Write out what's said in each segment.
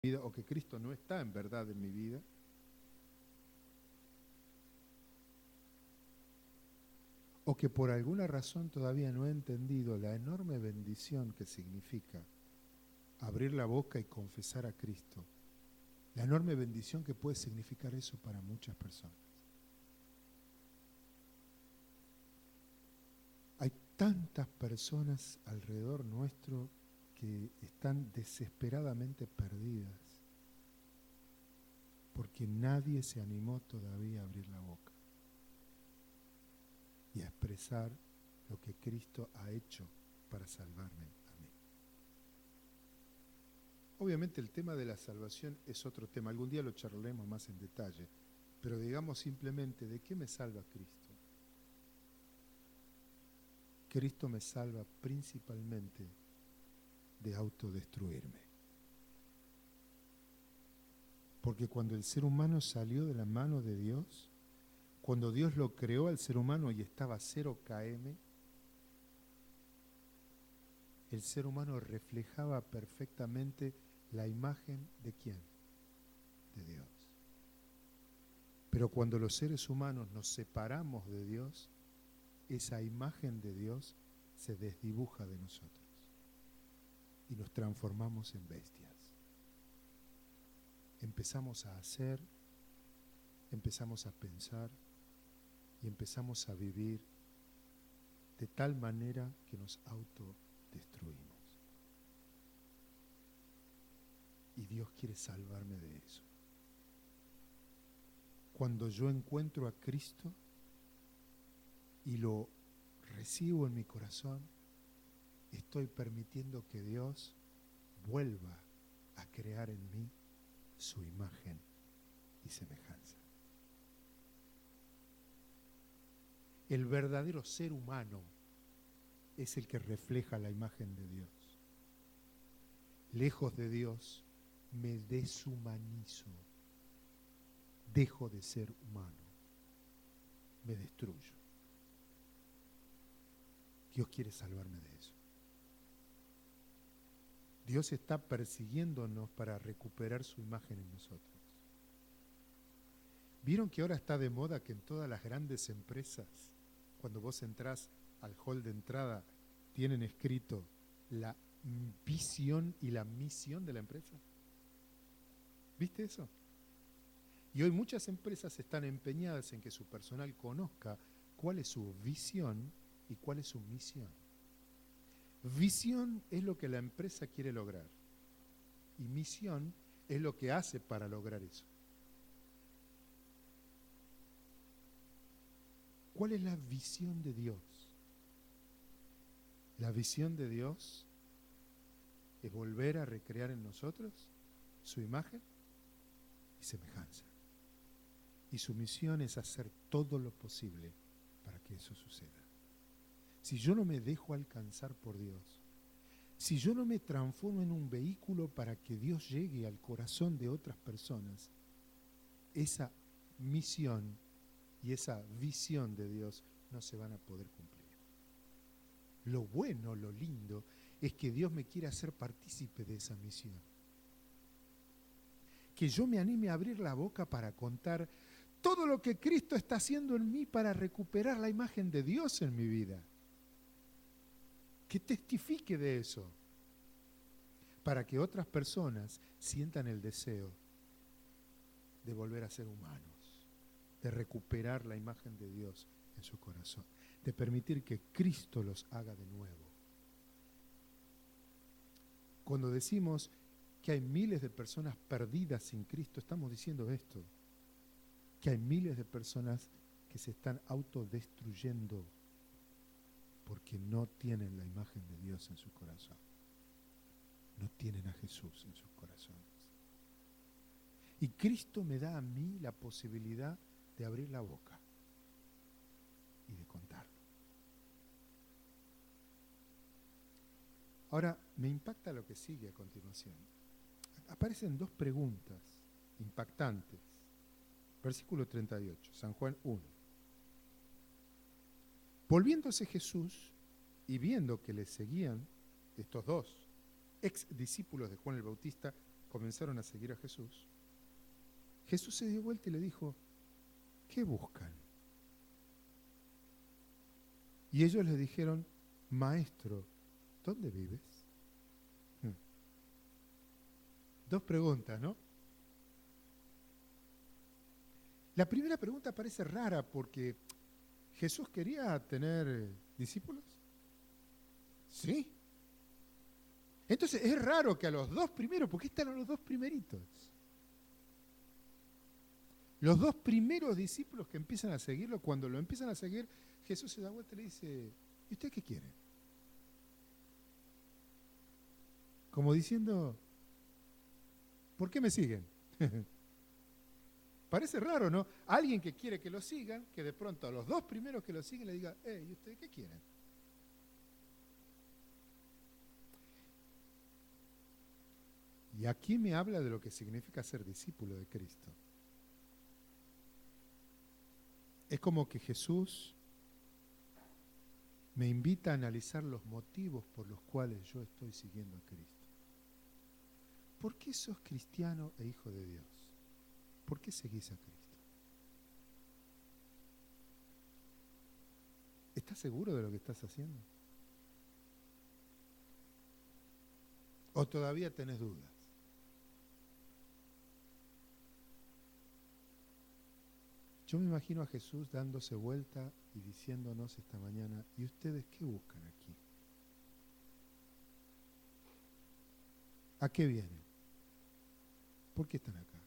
vida, o que Cristo no está en verdad en mi vida, o que por alguna razón todavía no he entendido la enorme bendición que significa abrir la boca y confesar a Cristo, la enorme bendición que puede significar eso para muchas personas. Hay tantas personas alrededor nuestro que están desesperadamente perdidas porque nadie se animó todavía a abrir la boca y a expresar lo que Cristo ha hecho para salvarme a mí. Obviamente el tema de la salvación es otro tema, algún día lo charlaremos más en detalle, pero digamos simplemente, ¿de qué me salva Cristo? Cristo me salva principalmente de autodestruirme. Porque cuando el ser humano salió de la mano de Dios, cuando Dios lo creó al ser humano y estaba 0 km, el ser humano reflejaba perfectamente la imagen de ¿quién? De Dios. Pero cuando los seres humanos nos separamos de Dios, esa imagen de Dios se desdibuja de nosotros y nos transformamos en bestias. Empezamos a hacer, empezamos a pensar y empezamos a vivir de tal manera que nos autodestruimos. Y Dios quiere salvarme de eso. Cuando yo encuentro a Cristo y lo recibo en mi corazón, estoy permitiendo que Dios vuelva a crear en mí su imagen y semejanza. El verdadero ser humano es el que refleja la imagen de Dios. Lejos de Dios, me deshumanizo, dejo de ser humano, me destruyo. Dios quiere salvarme de eso. Dios está persiguiéndonos para recuperar su imagen en nosotros. ¿Vieron que ahora está de moda que en todas las grandes empresas, cuando vos entrás al hall de entrada, tienen escrito la visión y la misión de la empresa? ¿Viste eso? Y hoy muchas empresas están empeñadas en que su personal conozca cuál es su visión y cuál es su misión. Visión es lo que la empresa quiere lograr y misión es lo que hace para lograr eso. ¿Cuál es la visión de Dios? La visión de Dios es volver a recrear en nosotros su imagen y semejanza. Y su misión es hacer todo lo posible para que eso suceda. Si yo no me dejo alcanzar por Dios, si yo no me transformo en un vehículo para que Dios llegue al corazón de otras personas, esa misión y esa visión de Dios no se van a poder cumplir. Lo bueno, lo lindo, es que Dios me quiere hacer partícipe de esa misión. Que yo me anime a abrir la boca para contar todo lo que Cristo está haciendo en mí para recuperar la imagen de Dios en mi vida. Que testifique de eso, para que otras personas sientan el deseo de volver a ser humanos, de recuperar la imagen de Dios en su corazón, de permitir que Cristo los haga de nuevo. Cuando decimos que hay miles de personas perdidas sin Cristo, estamos diciendo esto, que hay miles de personas que se están autodestruyendo porque no tienen la imagen de Dios en su corazón. No tienen a Jesús en sus corazones. Y Cristo me da a mí la posibilidad de abrir la boca y de contarlo. Ahora, me impacta lo que sigue a continuación. Aparecen dos preguntas impactantes. Versículo 38, San Juan 1. Volviéndose Jesús y viendo que le seguían estos dos ex discípulos de Juan el Bautista, comenzaron a seguir a Jesús, Jesús se dio vuelta y le dijo, ¿qué buscan? Y ellos le dijeron, Maestro, ¿dónde vives? Dos preguntas, ¿no? La primera pregunta parece rara porque ¿Jesús quería tener discípulos? Sí. Entonces es raro que a los dos primeros, ¿por qué están a los dos primeritos? Los dos primeros discípulos que empiezan a seguirlo, cuando lo empiezan a seguir, Jesús se da vuelta y le dice, ¿y usted qué quiere? Como diciendo, ¿por qué me siguen? Parece raro, ¿no? Alguien que quiere que lo sigan, que de pronto a los dos primeros que lo siguen le diga, ¿y ustedes qué quieren? Y aquí me habla de lo que significa ser discípulo de Cristo. Es como que Jesús me invita a analizar los motivos por los cuales yo estoy siguiendo a Cristo. ¿Por qué sos cristiano e hijo de Dios? ¿Por qué seguís a Cristo? ¿Estás seguro de lo que estás haciendo? ¿O todavía tenés dudas? Yo me imagino a Jesús dándose vuelta y diciéndonos esta mañana, ¿y ustedes qué buscan aquí? ¿A qué vienen? ¿Por qué están acá?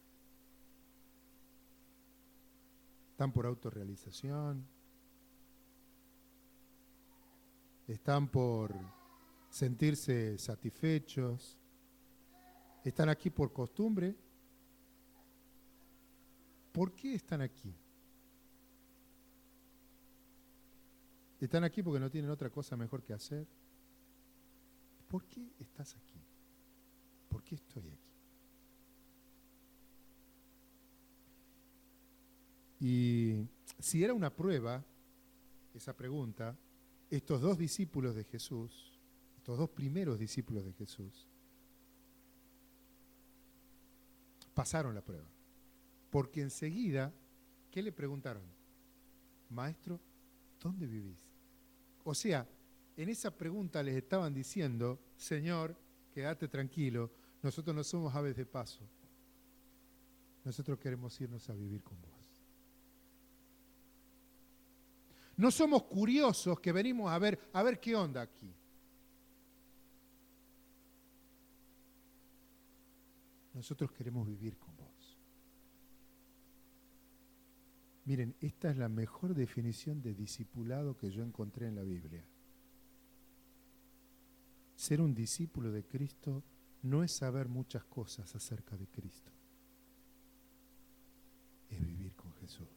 ¿Están por autorrealización? ¿Están por sentirse satisfechos? ¿Están aquí por costumbre? ¿Por qué están aquí? ¿Están aquí porque no tienen otra cosa mejor que hacer? ¿Por qué estás aquí? ¿Por qué estoy aquí? Y si era una prueba, esa pregunta, estos dos discípulos de Jesús, estos dos primeros discípulos de Jesús, pasaron la prueba. Porque enseguida, ¿qué le preguntaron? Maestro, ¿dónde vivís? O sea, en esa pregunta les estaban diciendo, Señor, quédate tranquilo, nosotros no somos aves de paso. Nosotros queremos irnos a vivir con vos. No somos curiosos que venimos a ver qué onda aquí. Nosotros queremos vivir con vos. Miren, esta es la mejor definición de discipulado que yo encontré en la Biblia. Ser un discípulo de Cristo no es saber muchas cosas acerca de Cristo. Es vivir con Jesús.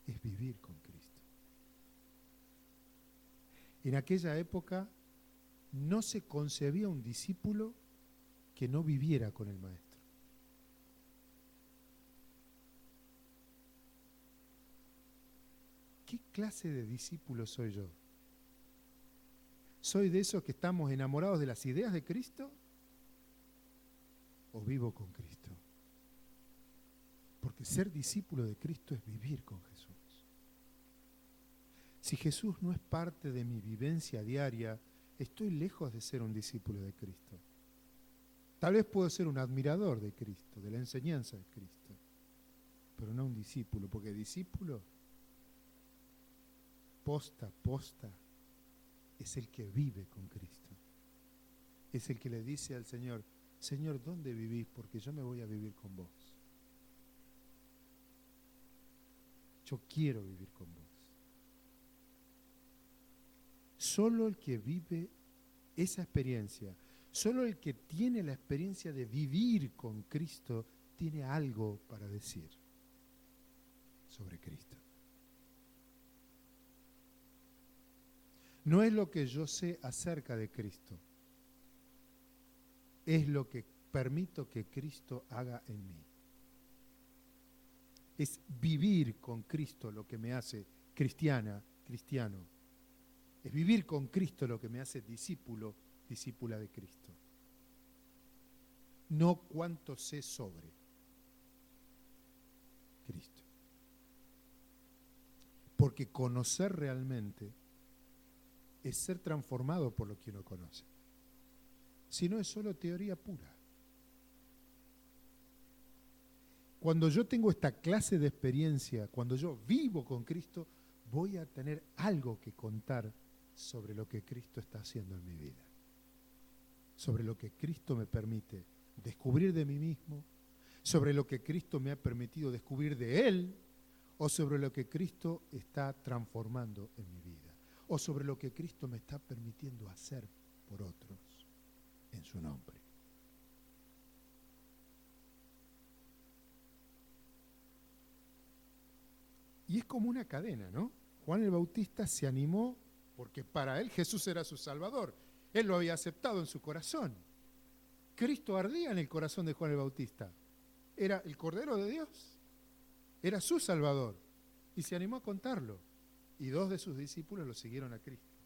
Es vivir con Cristo. En aquella época no se concebía un discípulo que no viviera con el Maestro. ¿Qué clase de discípulo soy yo? ¿Soy de esos que estamos enamorados de las ideas de Cristo? ¿O vivo con Cristo? Porque ser discípulo de Cristo es vivir con Jesús. Si Jesús no es parte de mi vivencia diaria, estoy lejos de ser un discípulo de Cristo. Tal vez puedo ser un admirador de Cristo, de la enseñanza de Cristo, pero no un discípulo, porque discípulo, posta, es el que vive con Cristo. Es el que le dice al Señor, Señor, ¿dónde vivís? Porque yo me voy a vivir con vos. Yo quiero vivir con vos. Solo el que vive esa experiencia, solo el que tiene la experiencia de vivir con Cristo, tiene algo para decir sobre Cristo. No es lo que yo sé acerca de Cristo, es lo que permito que Cristo haga en mí. Es vivir con Cristo lo que me hace cristiana, cristiano. Es vivir con Cristo lo que me hace discípulo, discípula de Cristo. No cuánto sé sobre Cristo. Porque conocer realmente es ser transformado por lo que uno conoce. Si no, es solo teoría pura. Cuando yo tengo esta clase de experiencia, cuando yo vivo con Cristo, voy a tener algo que contar sobre lo que Cristo está haciendo en mi vida. Sobre lo que Cristo me permite descubrir de mí mismo, sobre lo que Cristo me ha permitido descubrir de Él, o sobre lo que Cristo está transformando en mi vida, o sobre lo que Cristo me está permitiendo hacer por otros en su nombre. Y es como una cadena, ¿no? Juan el Bautista se animó porque para él Jesús era su Salvador. Él lo había aceptado en su corazón. Cristo ardía en el corazón de Juan el Bautista. Era el Cordero de Dios. Era su Salvador. Y se animó a contarlo. Y 2 de sus discípulos lo siguieron a Cristo.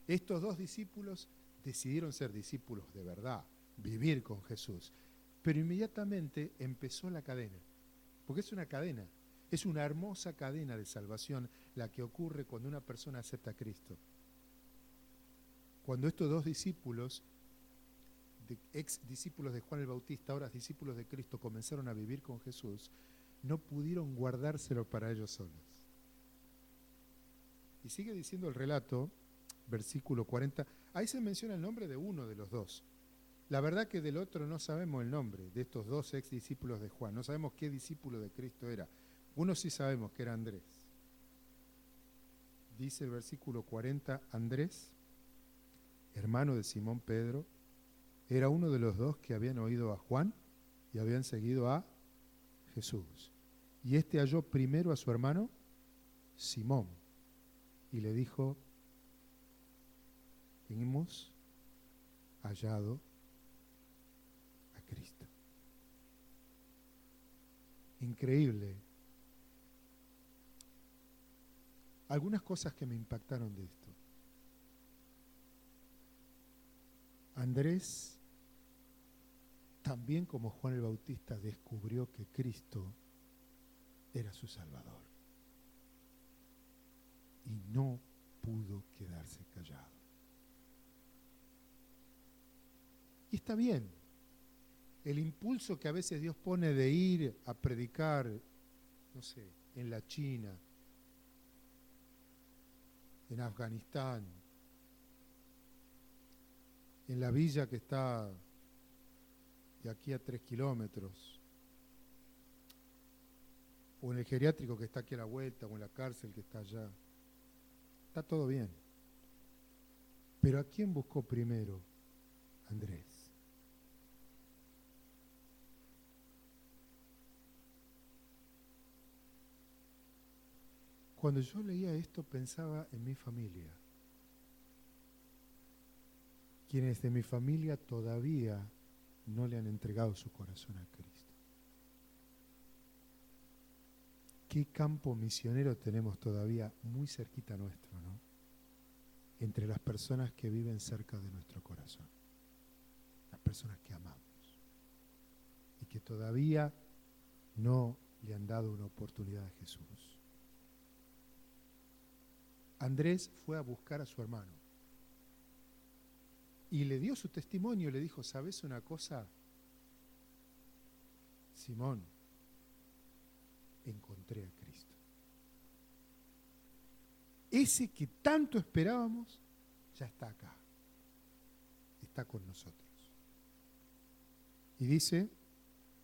Estos 2 discípulos decidieron ser discípulos de verdad, vivir con Jesús. Pero inmediatamente empezó la cadena. Porque es una cadena. Es una hermosa cadena de salvación la que ocurre cuando una persona acepta a Cristo. Cuando estos 2 discípulos, ex discípulos de Juan el Bautista, ahora discípulos de Cristo, comenzaron a vivir con Jesús, no pudieron guardárselo para ellos solos. Y sigue diciendo el relato, versículo 40, ahí se menciona el nombre de uno de los 2. La verdad que del otro no sabemos el nombre, de estos 2 ex discípulos de Juan, no sabemos qué discípulo de Cristo era. Uno sí sabemos que era Andrés. Dice el versículo 40, Andrés, hermano de Simón Pedro, era uno de los 2 que habían oído a Juan y habían seguido a Jesús. Y este halló primero a su hermano Simón y le dijo, hemos hallado a Cristo. Increíble. Algunas cosas que me impactaron de esto. Andrés, también como Juan el Bautista, descubrió que Cristo era su Salvador. Y no pudo quedarse callado. Y está bien. El impulso que a veces Dios pone de ir a predicar, no sé, en la China, en Afganistán, en la villa que está de aquí a 3 kilómetros, o en el geriátrico que está aquí a la vuelta, o en la cárcel que está allá. Está todo bien. Pero ¿a quién buscó primero Andrés? Cuando yo leía esto pensaba en mi familia. Quienes de mi familia todavía no le han entregado su corazón a Cristo. ¿Qué campo misionero tenemos todavía muy cerquita nuestro, ¿no? Entre las personas que viven cerca de nuestro corazón. Las personas que amamos. Y que todavía no le han dado una oportunidad a Jesús. Andrés fue a buscar a su hermano. Y le dio su testimonio, le dijo, ¿sabes una cosa? Simón, encontré a Cristo. Ese que tanto esperábamos, ya está acá. Está con nosotros. Y dice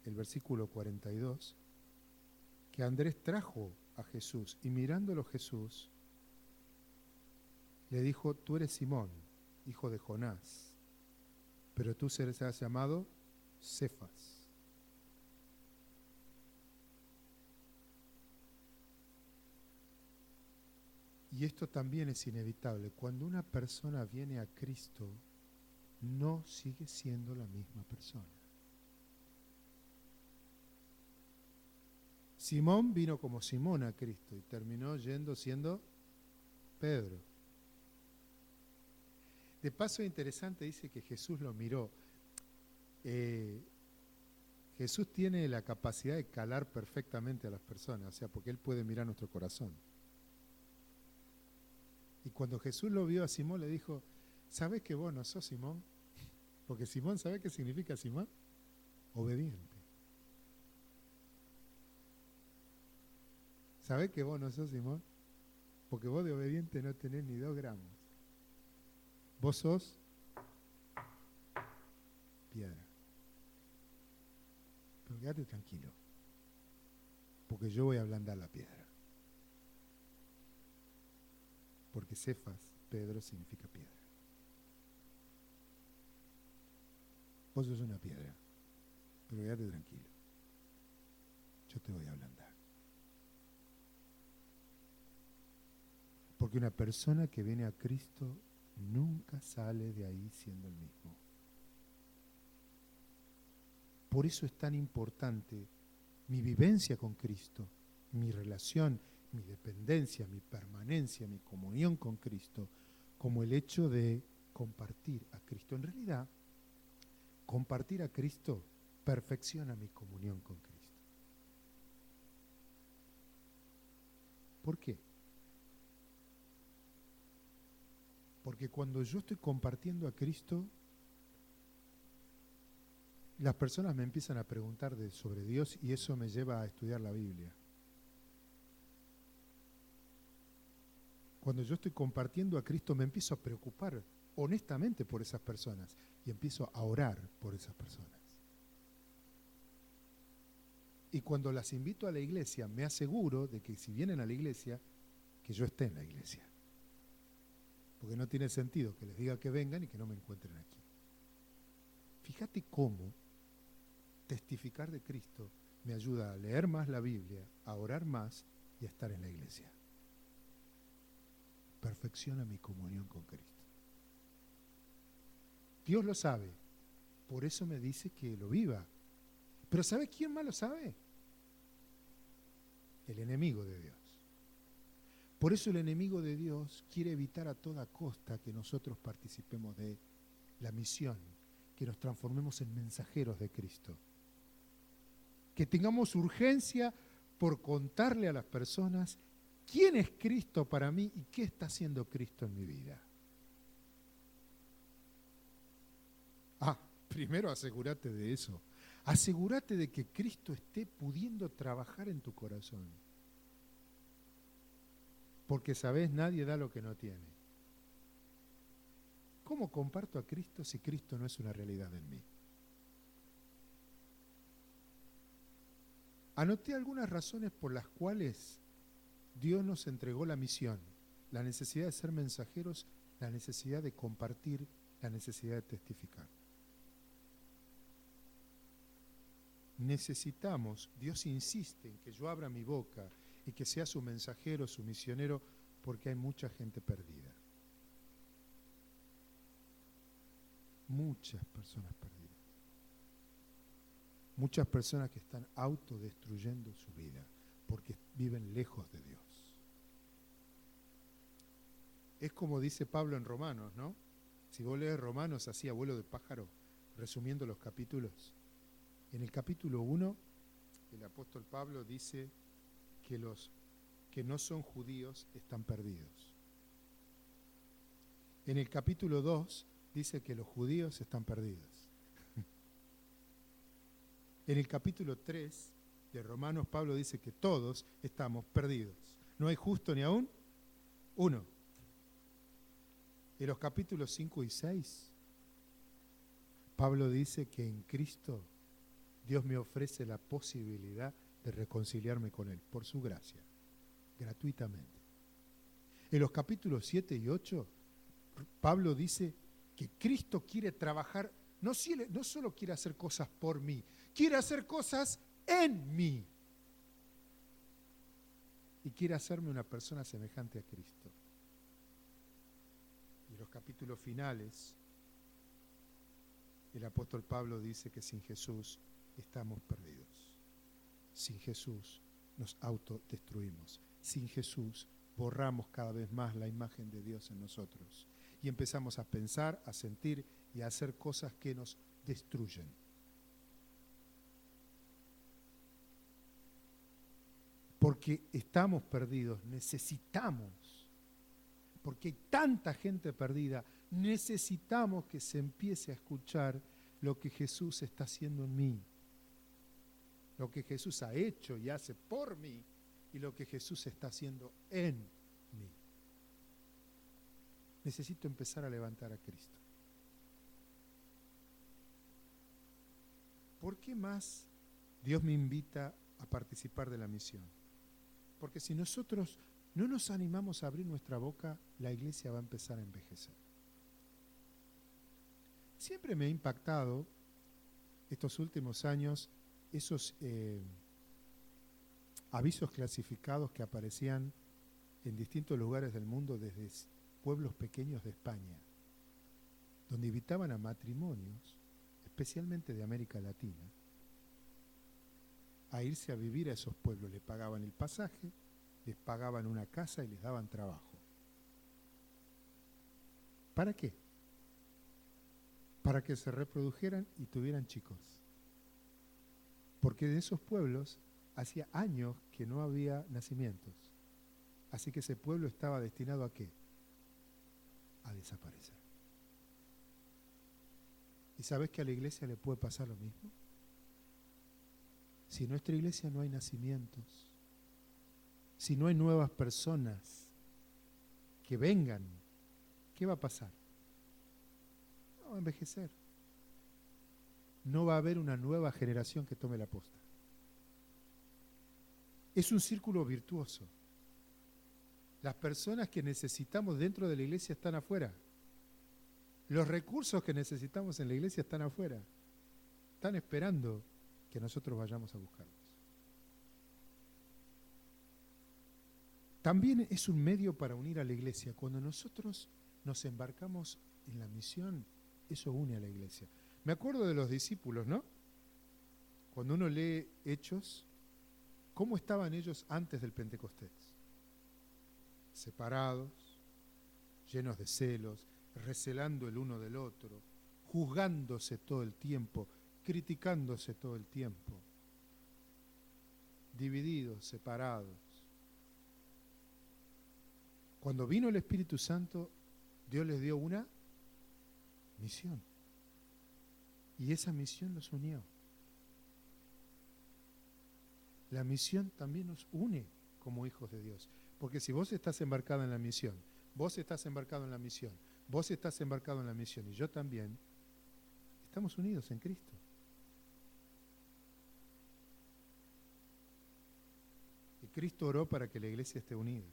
el versículo 42, que Andrés trajo a Jesús y mirándolo Jesús, le dijo, tú eres Simón, hijo de Jonás, pero tú serás llamado Cefas. Y esto también es inevitable. Cuando una persona viene a Cristo, no sigue siendo la misma persona. Simón vino como Simón a Cristo y terminó siendo Pedro. De paso interesante, dice que Jesús lo miró. Jesús tiene la capacidad de calar perfectamente a las personas, o sea, porque Él puede mirar nuestro corazón. Y cuando Jesús lo vio a Simón, le dijo, ¿sabes que vos no sos Simón? Porque Simón, ¿sabe qué significa Simón? Obediente. ¿Sabés que vos no sos Simón? Porque vos de obediente no tenés ni 2 gramos. Vos sos piedra. Pero quédate tranquilo, porque yo voy a ablandar la piedra. Porque Cefas, Pedro, significa piedra. Vos sos una piedra, pero quédate tranquilo. Yo te voy a ablandar. Porque una persona que viene a Cristo nunca sale de ahí siendo el mismo. Por eso es tan importante mi vivencia con Cristo, mi relación, mi dependencia, mi permanencia, mi comunión con Cristo, como el hecho de compartir a Cristo. En realidad, compartir a Cristo perfecciona mi comunión con Cristo. ¿Por qué? Porque cuando yo estoy compartiendo a Cristo, las personas me empiezan a preguntar sobre Dios y eso me lleva a estudiar la Biblia. Cuando yo estoy compartiendo a Cristo, me empiezo a preocupar honestamente por esas personas y empiezo a orar por esas personas. Y cuando las invito a la iglesia, me aseguro de que si vienen a la iglesia, que yo esté en la iglesia. Porque no tiene sentido que les diga que vengan y que no me encuentren aquí. Fíjate cómo testificar de Cristo me ayuda a leer más la Biblia, a orar más y a estar en la iglesia. Perfecciona mi comunión con Cristo. Dios lo sabe, por eso me dice que lo viva. Pero ¿sabe quién más lo sabe? El enemigo de Dios. Por eso el enemigo de Dios quiere evitar a toda costa que nosotros participemos de la misión, que nos transformemos en mensajeros de Cristo. Que tengamos urgencia por contarle a las personas quién es Cristo para mí y qué está haciendo Cristo en mi vida. Primero asegúrate de eso. Asegúrate de que Cristo esté pudiendo trabajar en tu corazón. Porque, ¿sabés? Nadie da lo que no tiene. ¿Cómo comparto a Cristo si Cristo no es una realidad en mí? Anoté algunas razones por las cuales Dios nos entregó la misión, la necesidad de ser mensajeros, la necesidad de compartir, la necesidad de testificar. Necesitamos, Dios insiste en que yo abra mi boca y que sea su mensajero, su misionero, porque hay mucha gente perdida. Muchas personas perdidas. Muchas personas que están autodestruyendo su vida porque viven lejos de Dios. Es como dice Pablo en Romanos, ¿no? Si vos lees Romanos así a vuelo de pájaro, resumiendo los capítulos, en el capítulo 1, el apóstol Pablo dice que los que no son judíos están perdidos. En el capítulo 2 dice que los judíos están perdidos. En el capítulo 3 de Romanos, Pablo dice que todos estamos perdidos. No hay justo ni aún uno. En los capítulos 5 y 6, Pablo dice que en Cristo Dios me ofrece la posibilidad de reconciliarme con Él, por su gracia, gratuitamente. En los capítulos 7 y 8, Pablo dice que Cristo quiere trabajar, no solo quiere hacer cosas por mí, quiere hacer cosas en mí. Y quiere hacerme una persona semejante a Cristo. Y en los capítulos finales, el apóstol Pablo dice que sin Jesús estamos perdidos. Sin Jesús nos autodestruimos. Sin Jesús borramos cada vez más la imagen de Dios en nosotros y empezamos a pensar, a sentir y a hacer cosas que nos destruyen. Porque estamos perdidos, necesitamos, porque hay tanta gente perdida, necesitamos que se empiece a escuchar lo que Jesús está haciendo en mí, lo que Jesús ha hecho y hace por mí y lo que Jesús está haciendo en mí. Necesito empezar a levantar a Cristo. ¿Por qué más Dios me invita a participar de la misión? Porque si nosotros no nos animamos a abrir nuestra boca, la iglesia va a empezar a envejecer. Siempre me ha impactado estos últimos años esos avisos clasificados que aparecían en distintos lugares del mundo desde pueblos pequeños de España, donde invitaban a matrimonios, especialmente de América Latina, a irse a vivir a esos pueblos. Les pagaban el pasaje, les pagaban una casa y les daban trabajo. ¿Para qué? Para que se reprodujeran y tuvieran chicos. Porque de esos pueblos hacía años que no había nacimientos. Así que ese pueblo estaba destinado ¿a qué? A desaparecer. ¿Y sabes que a la iglesia le puede pasar lo mismo? Si en nuestra iglesia no hay nacimientos, si no hay nuevas personas que vengan, ¿qué va a pasar? No va a envejecer. No va a haber una nueva generación que tome la posta. Es un círculo virtuoso. Las personas que necesitamos dentro de la iglesia están afuera. Los recursos que necesitamos en la iglesia están afuera. Están esperando que nosotros vayamos a buscarlos. También es un medio para unir a la iglesia. Cuando nosotros nos embarcamos en la misión, eso une a la iglesia. Me acuerdo de los discípulos, ¿no? Cuando uno lee Hechos, ¿cómo estaban ellos antes del Pentecostés? Separados, llenos de celos, recelando el uno del otro, juzgándose todo el tiempo, criticándose todo el tiempo, divididos, separados. Cuando vino el Espíritu Santo, Dios les dio una misión. Y esa misión los unió. La misión también nos une como hijos de Dios. Porque si vos estás embarcado en la misión, vos estás embarcado en la misión, vos estás embarcado en la misión y yo también, estamos unidos en Cristo. Y Cristo oró para que la iglesia esté unida.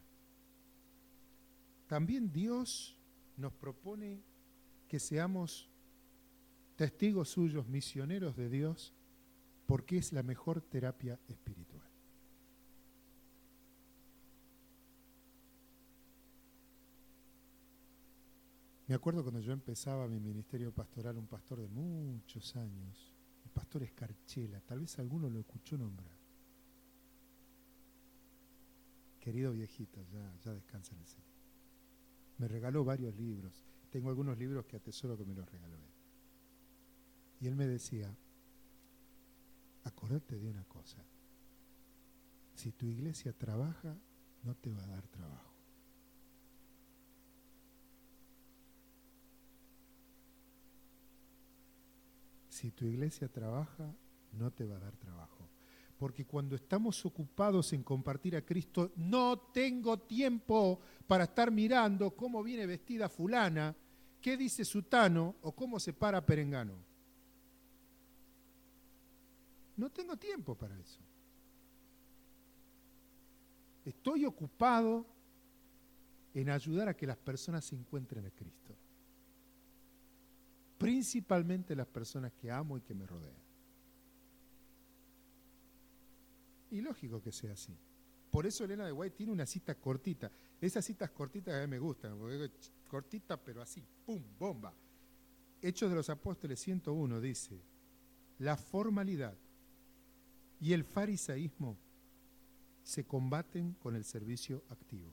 También Dios nos propone que seamos testigos suyos, misioneros de Dios, porque es la mejor terapia espiritual. Me acuerdo cuando yo empezaba mi ministerio pastoral, un pastor de muchos años, el pastor Escarchela, tal vez alguno lo escuchó nombrar. Querido viejito, ya descansa en el Señor. Me regaló varios libros. Tengo algunos libros que atesoro que me los regaló él. Y él me decía, acordate de una cosa, si tu iglesia trabaja, no te va a dar trabajo. Si tu iglesia trabaja, no te va a dar trabajo. Porque cuando estamos ocupados en compartir a Cristo, no tengo tiempo para estar mirando cómo viene vestida fulana, qué dice sutano o cómo se para perengano. No tengo tiempo para eso. Estoy ocupado en ayudar a que las personas se encuentren a Cristo. Principalmente las personas que amo y que me rodean. Y lógico que sea así. Por eso Elena de White tiene una cita cortita. Esas citas cortitas a mí me gustan, porque cortita pero así, ¡pum!, bomba. Hechos de los Apóstoles 101 dice, la formalidad y el farisaísmo se combaten con el servicio activo.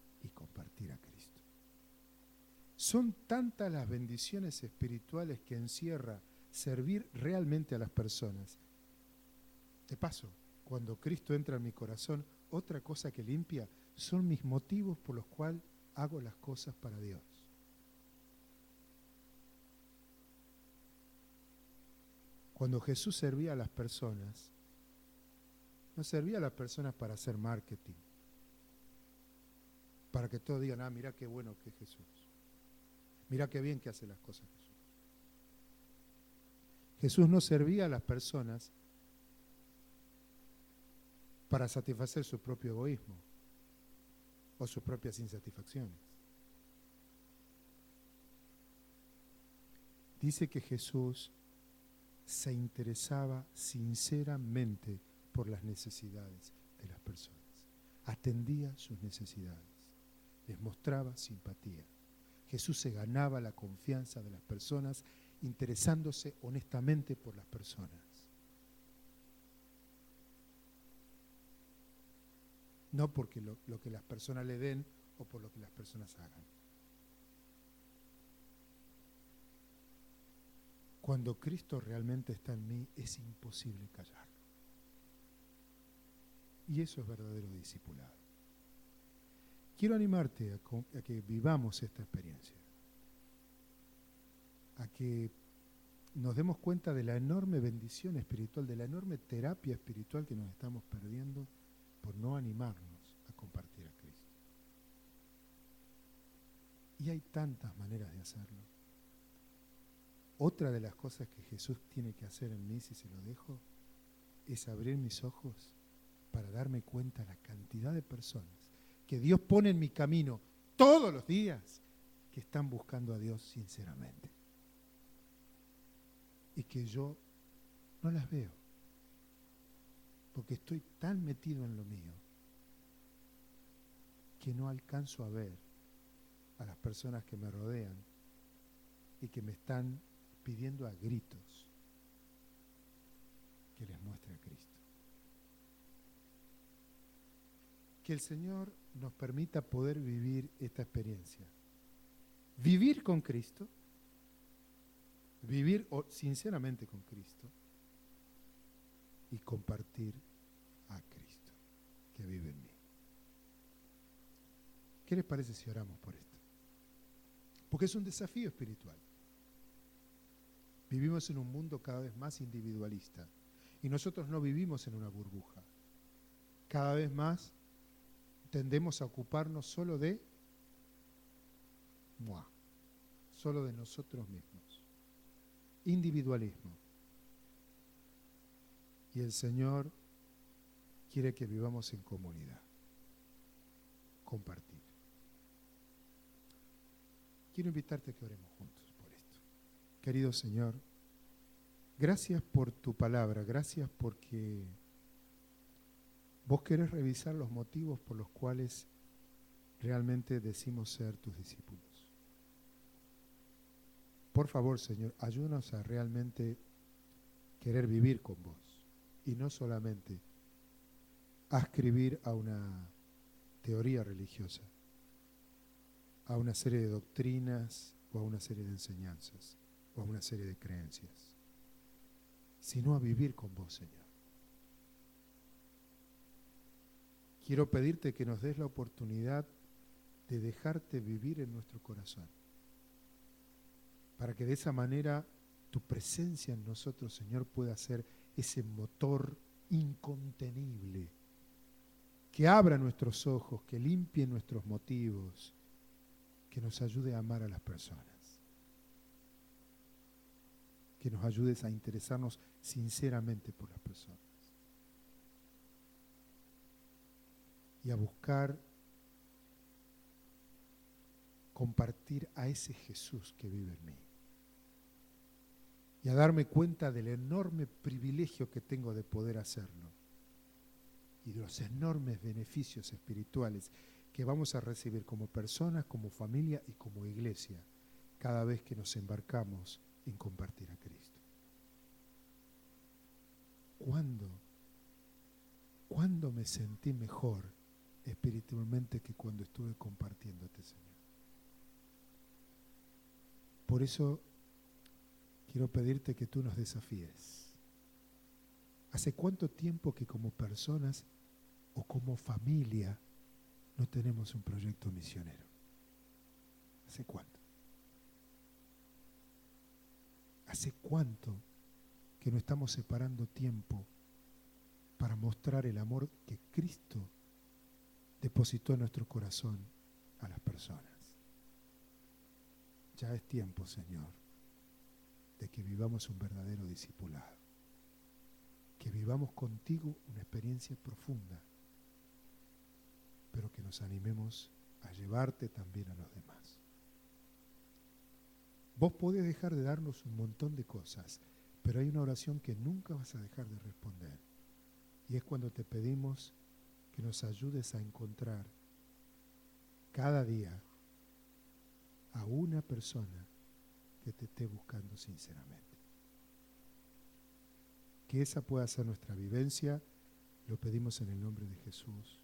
compartir a Cristo. Son tantas las bendiciones espirituales que encierra servir realmente a las personas. De paso, cuando Cristo entra en mi corazón, otra cosa que limpia son mis motivos por los cuales hago las cosas para Dios. Cuando Jesús servía a las personas, no servía a las personas para hacer marketing, para que todos digan, mira qué bueno que es Jesús. Mira qué bien que hace las cosas Jesús. Jesús no servía a las personas para satisfacer su propio egoísmo o sus propias insatisfacciones. Dice que Jesús se interesaba sinceramente por las necesidades de las personas. Atendía sus necesidades. Les mostraba simpatía. Jesús se ganaba la confianza de las personas interesándose honestamente por las personas. No porque lo que las personas le den o por lo que las personas hagan. Cuando Cristo realmente está en mí, es imposible callarlo. Y eso es verdadero discipulado. Quiero animarte a que vivamos esta experiencia, a que nos demos cuenta de la enorme bendición espiritual, de la enorme terapia espiritual que nos estamos perdiendo por no animarnos a compartir a Cristo. Y hay tantas maneras de hacerlo. Otra de las cosas que Jesús tiene que hacer en mí, si se lo dejo, es abrir mis ojos para darme cuenta de la cantidad de personas que Dios pone en mi camino todos los días que están buscando a Dios sinceramente. Y que yo no las veo, porque estoy tan metido en lo mío que no alcanzo a ver a las personas que me rodean y que me están pidiendo a gritos que les muestre a Cristo. Que el Señor nos permita poder vivir esta experiencia. Vivir con Cristo, vivir sinceramente con Cristo y compartir a Cristo que vive en mí. ¿Qué les parece si oramos por esto? Porque es un desafío espiritual. Vivimos en un mundo cada vez más individualista y nosotros no vivimos en una burbuja. Cada vez más tendemos a ocuparnos solo de moi, solo de nosotros mismos. Individualismo. Y el Señor quiere que vivamos en comunidad. Compartir. Quiero invitarte a que oremos juntos por esto. Querido Señor, gracias por tu palabra, gracias porque vos querés revisar los motivos por los cuales realmente decimos ser tus discípulos. Por favor, Señor, ayúdanos a realmente querer vivir con vos y no solamente ascribir a una teoría religiosa, a una serie de doctrinas o a una serie de enseñanzas o a una serie de creencias, sino a vivir con vos, Señor. Quiero pedirte que nos des la oportunidad de dejarte vivir en nuestro corazón, para que de esa manera tu presencia en nosotros, Señor, pueda ser ese motor incontenible, que abra nuestros ojos, que limpie nuestros motivos, que nos ayude a amar a las personas, que nos ayudes a interesarnos sinceramente por las personas y a buscar compartir a ese Jesús que vive en mí y a darme cuenta del enorme privilegio que tengo de poder hacerlo y de los enormes beneficios espirituales que vamos a recibir como personas, como familia y como iglesia cada vez que nos embarcamos en compartir a Cristo. ¿Cuándo me sentí mejor espiritualmente que cuando estuve compartiéndote, Señor. Por eso quiero pedirte que tú nos desafíes. ¿Hace cuánto tiempo que como personas o como familia no tenemos un proyecto misionero? ¿Hace cuánto? ¿Hace cuánto que no estamos separando tiempo para mostrar el amor que Cristo depositó en nuestro corazón a las personas? Ya es tiempo, Señor, de que vivamos un verdadero discipulado, que vivamos contigo una experiencia profunda, pero que nos animemos a llevarte también a los demás. Vos podés dejar de darnos un montón de cosas, pero hay una oración que nunca vas a dejar de responder, y es cuando te pedimos que nos ayudes a encontrar cada día a una persona que te esté buscando sinceramente. Que esa pueda ser nuestra vivencia, lo pedimos en el nombre de Jesús.